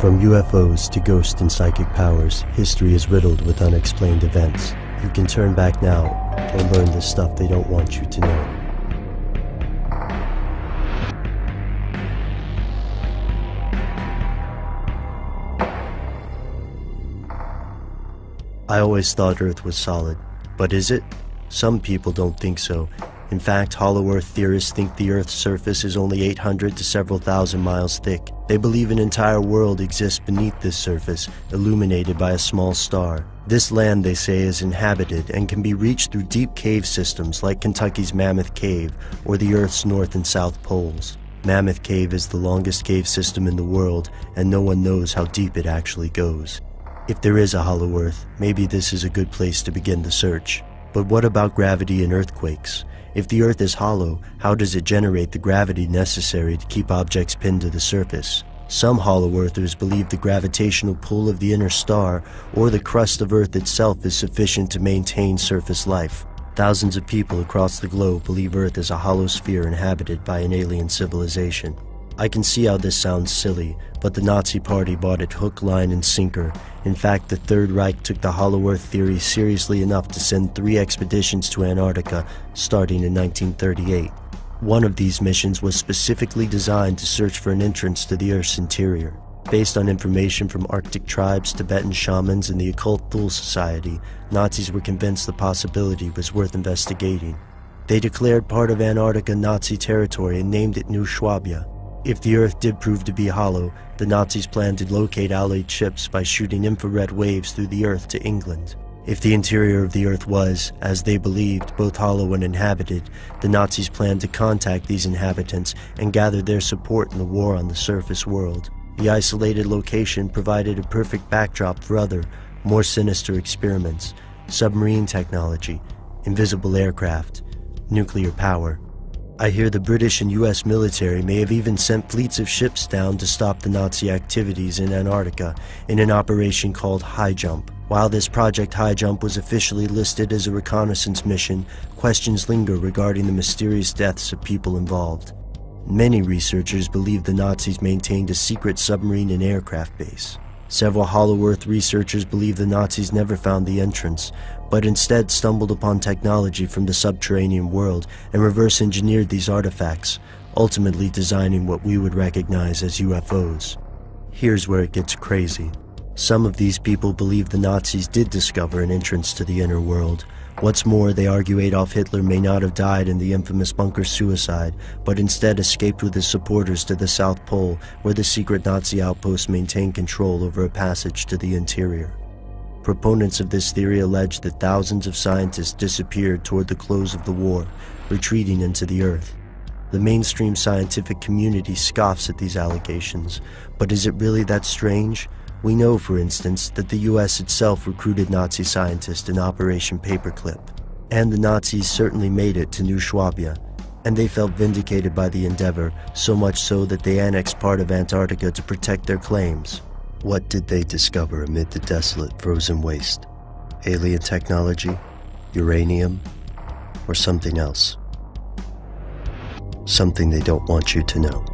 From UFOs to ghost and psychic powers, history is riddled with unexplained events. You can turn back now and learn the stuff they don't want you to know. I always thought Earth was solid, but is it? Some people don't think so. In fact, hollow Earth theorists think the Earth's surface is only 800 to several thousand miles thick. They believe an entire world exists beneath this surface, illuminated by a small star. This land, they say, is inhabited and can be reached through deep cave systems like Kentucky's Mammoth Cave or the Earth's North and South Poles. Mammoth Cave is the longest cave system in the world, and no one knows how deep it actually goes. If there is a hollow Earth, maybe this is a good place to begin the search. But what about gravity and earthquakes? If the Earth is hollow, how does it generate the gravity necessary to keep objects pinned to the surface? Some hollow earthers believe the gravitational pull of the inner star or the crust of Earth itself is sufficient to maintain surface life. Thousands of people across the globe believe Earth is a hollow sphere inhabited by an alien civilization. I can see how this sounds silly, but the Nazi Party bought it hook, line, and sinker. In fact, the Third Reich took the hollow Earth theory seriously enough to send 3 expeditions to Antarctica, starting in 1938. One of these missions was specifically designed to search for an entrance to the Earth's interior. Based on information from Arctic tribes, Tibetan shamans, and the occult Thule Society, Nazis were convinced the possibility was worth investigating. They declared part of Antarctica Nazi territory and named it New Schwabia. If the Earth did prove to be hollow, the Nazis planned to locate Allied ships by shooting infrared waves through the Earth to England. If the interior of the Earth was, as they believed, both hollow and inhabited, the Nazis planned to contact these inhabitants and gather their support in the war on the surface world. The isolated location provided a perfect backdrop for other, more sinister experiments: submarine technology, invisible aircraft, nuclear power. I hear the British and US military may have even sent fleets of ships down to stop the Nazi activities in Antarctica in an operation called High Jump. While this Project High Jump was officially listed as a reconnaissance mission, questions linger regarding the mysterious deaths of people involved. Many researchers believe the Nazis maintained a secret submarine and aircraft base. Several Hollow Earth researchers believe the Nazis never found the entrance, but instead stumbled upon technology from the subterranean world and reverse-engineered these artifacts, ultimately designing what we would recognize as UFOs. Here's where it gets crazy. Some of these people believe the Nazis did discover an entrance to the inner world. What's more, they argue Adolf Hitler may not have died in the infamous bunker suicide, but instead escaped with his supporters to the South Pole, where the secret Nazi outpost maintained control over a passage to the interior. Proponents of this theory allege that thousands of scientists disappeared toward the close of the war, retreating into the Earth. The mainstream scientific community scoffs at these allegations, but is it really that strange? We know, for instance, that the US itself recruited Nazi scientists in Operation Paperclip. And the Nazis certainly made it to New Schwabia, and they felt vindicated by the endeavor, so much so that they annexed part of Antarctica to protect their claims. What did they discover amid the desolate frozen waste? Alien technology? Uranium? Or something else? Something they don't want you to know.